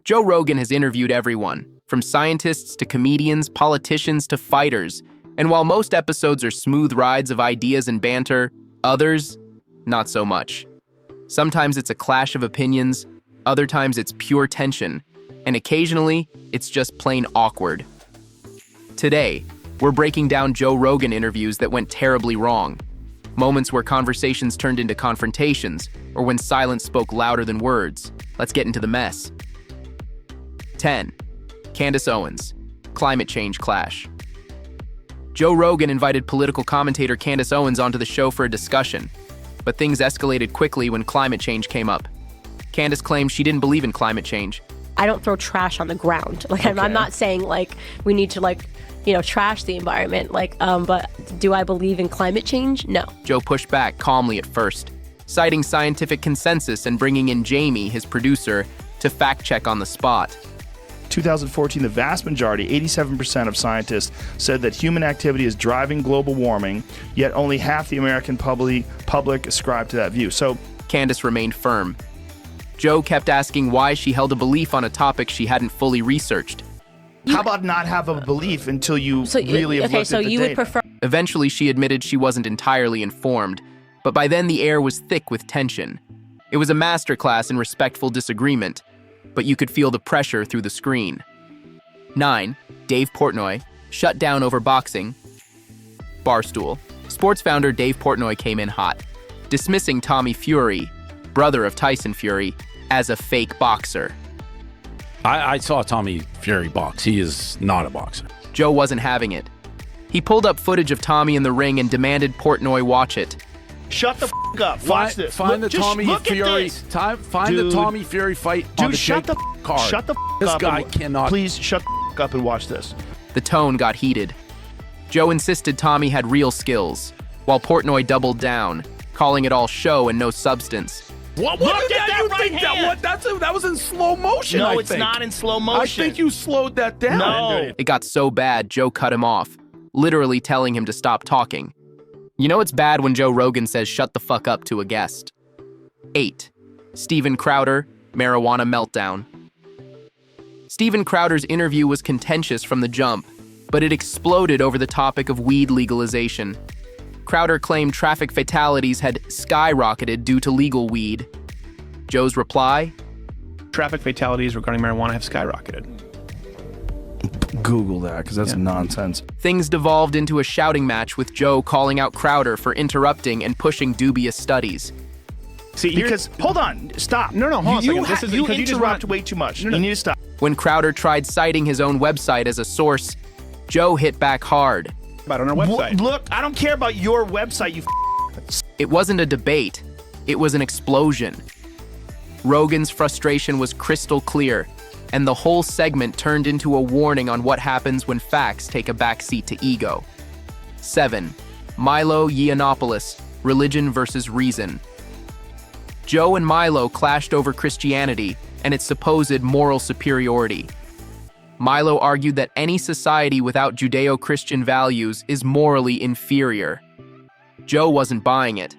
Joe Rogan has interviewed everyone, from scientists to comedians, politicians to fighters, and while most episodes are smooth rides of ideas and banter, others, not so much. Sometimes it's a clash of opinions, other times it's pure tension, and occasionally, it's just plain awkward. Today, we're breaking down Joe Rogan interviews that went terribly wrong. Moments where conversations turned into confrontations, or when silence spoke louder than words. Let's get into the mess. 10. Candace Owens, climate change clash. Joe Rogan invited political commentator Candace Owens onto the show for a discussion, but things escalated quickly when climate change came up. Candace claimed she didn't believe in climate change. I don't throw trash on the ground. I'm not saying we need to trash the environment. But do I believe in climate change? No. Joe pushed back calmly at first, citing scientific consensus and bringing in Jamie, his producer, to fact check on the spot. 2014, the vast majority, 87% of scientists, said that human activity is driving global warming, yet only half the American public ascribed to that view. So Candace remained firm. Joe kept asking why she held a belief on a topic she hadn't fully researched. How about not have a belief until you really have looked at the data? Eventually, she admitted she wasn't entirely informed, but by then the air was thick with tension. It was a masterclass in respectful disagreement, but you could feel the pressure through the screen. 9. Dave Portnoy, shut down over boxing. Barstool. Sports founder Dave Portnoy came in hot, dismissing Tommy Fury, brother of Tyson Fury, as a fake boxer. I saw Tommy Fury box. He is not a boxer. Joe wasn't having it. He pulled up footage of Tommy in the ring and demanded Portnoy watch it. Shut the up. Watch this. Find the Tommy Fury. Find the Tommy Fury fight on the shut the card. Shut the This up. guy cannot. Please shut the up and watch this. The tone got heated. Joe insisted Tommy had real skills, while Portnoy doubled down, calling it all show and no substance. What Look did at that you that right think hand. that was in slow motion? No, I it's think. not in slow motion. I think you slowed that down. No. It got so bad, Joe cut him off, literally telling him to stop talking. You know it's bad when Joe Rogan says shut the fuck up to a guest. 8. Steven Crowder, marijuana meltdown. Steven Crowder's interview was contentious from the jump, but it exploded over the topic of weed legalization. Crowder claimed traffic fatalities had skyrocketed due to legal weed. Joe's reply? Traffic fatalities regarding marijuana have skyrocketed. Google that, because that's nonsense. Things devolved into a shouting match with Joe calling out Crowder for interrupting and pushing dubious studies. See, Because, hold on, stop. No, hold on a second. This is you because you just interrupt want- way too much. No. You need to stop. When Crowder tried citing his own website as a source, Joe hit back hard. About on our website. Look, I don't care about your website, you It wasn't a debate, it was an explosion. Rogan's frustration was crystal clear, and the whole segment turned into a warning on what happens when facts take a backseat to ego. 7. Milo Yiannopoulos, religion versus reason. Joe and Milo clashed over Christianity and its supposed moral superiority. Milo argued that any society without Judeo-Christian values is morally inferior. Joe wasn't buying it.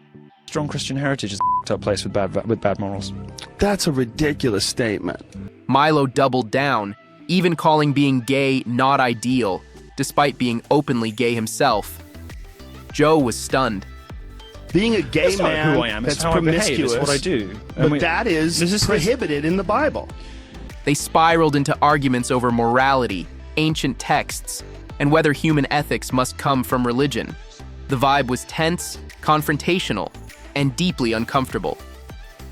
Strong Christian heritage is a place with bad morals. That's a ridiculous statement. Milo doubled down, even calling being gay not ideal, despite being openly gay himself. Joe was stunned. Being a gay That's not man who I am. It's that's how I behave. promiscuous. It's what I do. But that is prohibited in the Bible. They spiraled into arguments over morality, ancient texts, and whether human ethics must come from religion. The vibe was tense, confrontational, and deeply uncomfortable.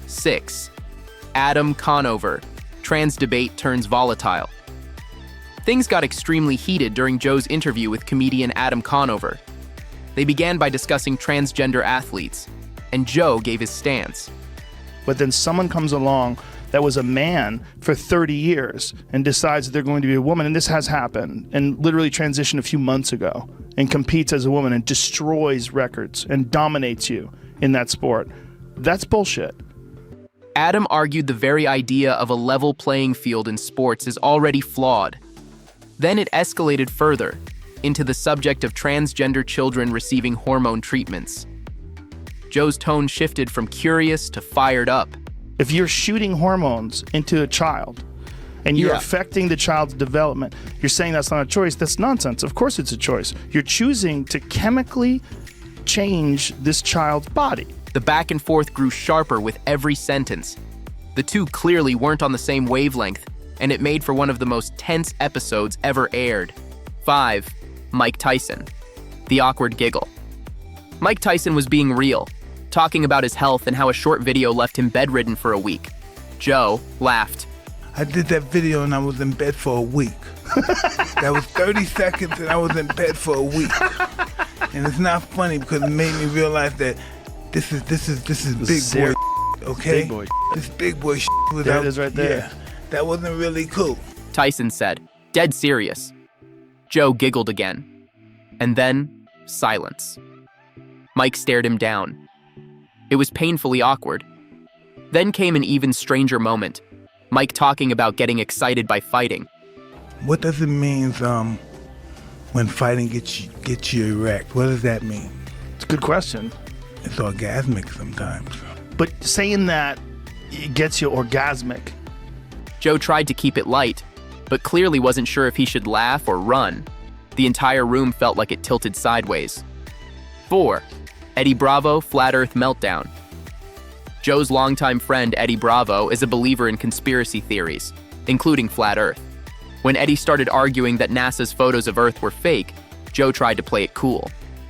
6. Adam Conover, trans debate turns volatile. Things got extremely heated during Joe's interview with comedian Adam Conover. They began by discussing transgender athletes, and Joe gave his stance. But then someone comes along that was a man for 30 years and decides that they're going to be a woman, and this has happened, and literally transitioned a few months ago, and competes as a woman and destroys records and dominates you in that sport. That's bullshit. Adam argued the very idea of a level playing field in sports is already flawed. Then it escalated further into the subject of transgender children receiving hormone treatments. Joe's tone shifted from curious to fired up. If you're shooting hormones into a child and you're Yeah. affecting the child's development. You're saying that's not a choice. That's nonsense. Of course it's a choice. You're choosing to chemically change this child's body. The back and forth grew sharper with every sentence. The two clearly weren't on the same wavelength, and it made for one of the most tense episodes ever aired. 5. Mike Tyson. The awkward giggle. Mike Tyson was being real, talking about his health and how a short video left him bedridden for a week. Joe laughed. I did that video and I was in bed for a week. That was 30 seconds and I was in bed for a week. And it's not funny because it made me realize that this is big boy, okay? Big boy. This big boy was There out. it is right there. Yeah, that wasn't really cool. Tyson said, dead serious. Joe giggled again. And then, silence. Mike stared him down. It was painfully awkward. Then came an even stranger moment. Mike talking about getting excited by fighting. What does it mean when fighting gets you erect? What does that mean? It's a good question. It's orgasmic sometimes. But saying that it gets you orgasmic. Joe tried to keep it light, but clearly wasn't sure if he should laugh or run. The entire room felt like it tilted sideways. 4. Eddie Bravo Flat Earth Meltdown. Joe's longtime friend Eddie Bravo is a believer in conspiracy theories, including Flat Earth. When Eddie started arguing that NASA's photos of Earth were fake, Joe tried to play it cool.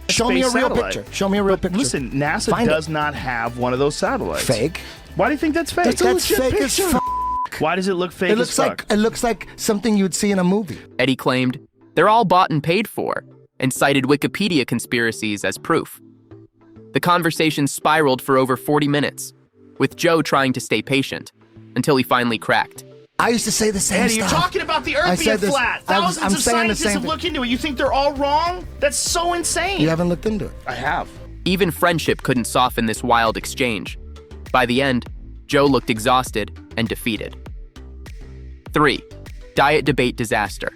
Show me a Space real satellite. picture. Show me a real But picture. listen, NASA Find does not have one of those satellites. Fake. Why do you think that's fake? That's That's fake as picture. f***. Why does it look fake It as looks fuck? like something you'd see in a movie. Eddie claimed, they're all bought and paid for, and cited Wikipedia conspiracies as proof. The conversation spiraled for over 40 minutes, with Joe trying to stay patient, until he finally cracked. I used to say the same Eddie, stuff. you're talking about the I Earth being said this- flat. I'm Thousands of saying the scientists same have thing. looked into it. You think they're all wrong? That's so insane. You haven't looked into it. I have. Even friendship couldn't soften this wild exchange. By the end, Joe looked exhausted and defeated. 3. Diet debate disaster.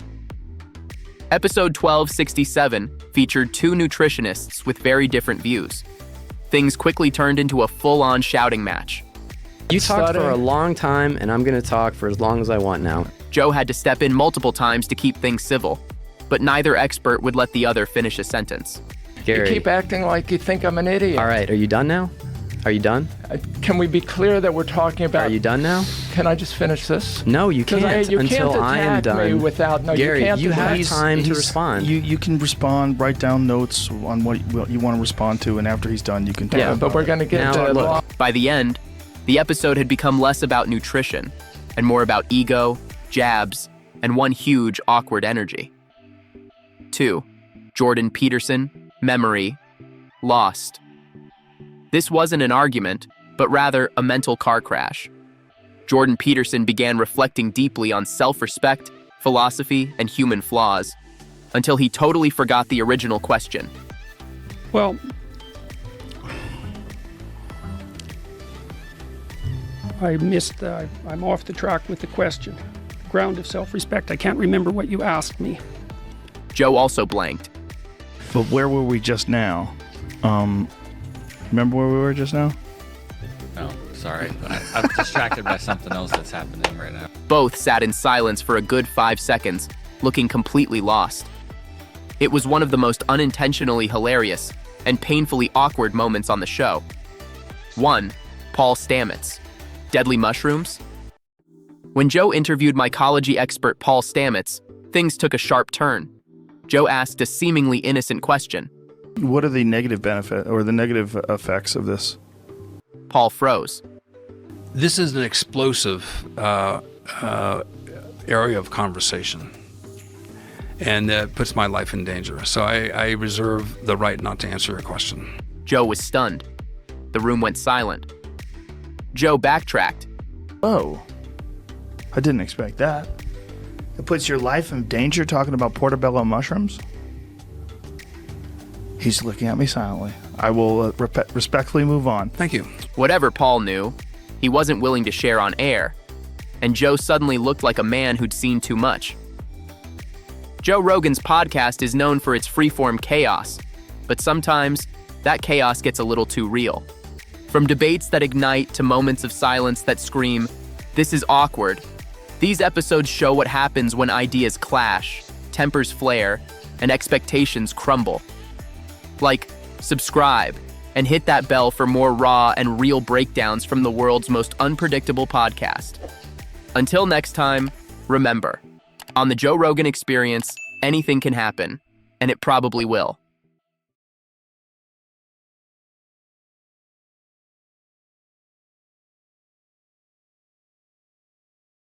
Episode 1267 featured two nutritionists with very different views. Things quickly turned into a full-on shouting match. You talked for a long time, and I'm going to talk for as long as I want now. Joe had to step in multiple times to keep things civil, but neither expert would let the other finish a sentence. Gary. You keep acting like you think I'm an idiot. All right, are you done now? Are you done? Can we be clear that we're talking about... Are you done now? Can I just finish this? No, you 'Cause can't you until can't I am attack me done. without... No, Gary, you can't you have attack- time to respond. You can respond, write down notes on what you want to respond to, and after he's done, you can talk Yeah, about but we're it. going to get Now, to... look. By the end, the episode had become less about nutrition and more about ego, jabs, and one huge awkward energy. 2. Jordan Peterson, Memory, Lost. This wasn't an argument, but rather a mental car crash. Jordan Peterson began reflecting deeply on self-respect, philosophy, and human flaws, until he totally forgot the original question. Well, I'm off the track with the question. Ground of self-respect. I can't remember what you asked me. Joe also blanked. But where were we just now? Remember where we were just now? Oh, sorry. I'm distracted by something else that's happening right now. Both sat in silence for a good 5 seconds, looking completely lost. It was one of the most unintentionally hilarious and painfully awkward moments on the show. 1. Paul Stamets. Deadly mushrooms? When Joe interviewed mycology expert Paul Stamets, things took a sharp turn. Joe asked a seemingly innocent question. What are the negative benefit or the negative effects of this? Paul froze. This is an explosive area of conversation, and that puts my life in danger. So I reserve the right not to answer your question. Joe was stunned. The room went silent. Joe backtracked. Oh, I didn't expect that. It puts your life in danger talking about portobello mushrooms? He's looking at me silently. I will respectfully move on. Thank you. Whatever Paul knew, he wasn't willing to share on air, and Joe suddenly looked like a man who'd seen too much. Joe Rogan's podcast is known for its freeform chaos, but sometimes that chaos gets a little too real. From debates that ignite to moments of silence that scream, "This is awkward," These episodes show what happens when ideas clash, tempers flare, and expectations crumble. Like, subscribe, and hit that bell for more raw and real breakdowns from the world's most unpredictable podcast. Until next time, remember, on the Joe Rogan Experience, anything can happen, and it probably will.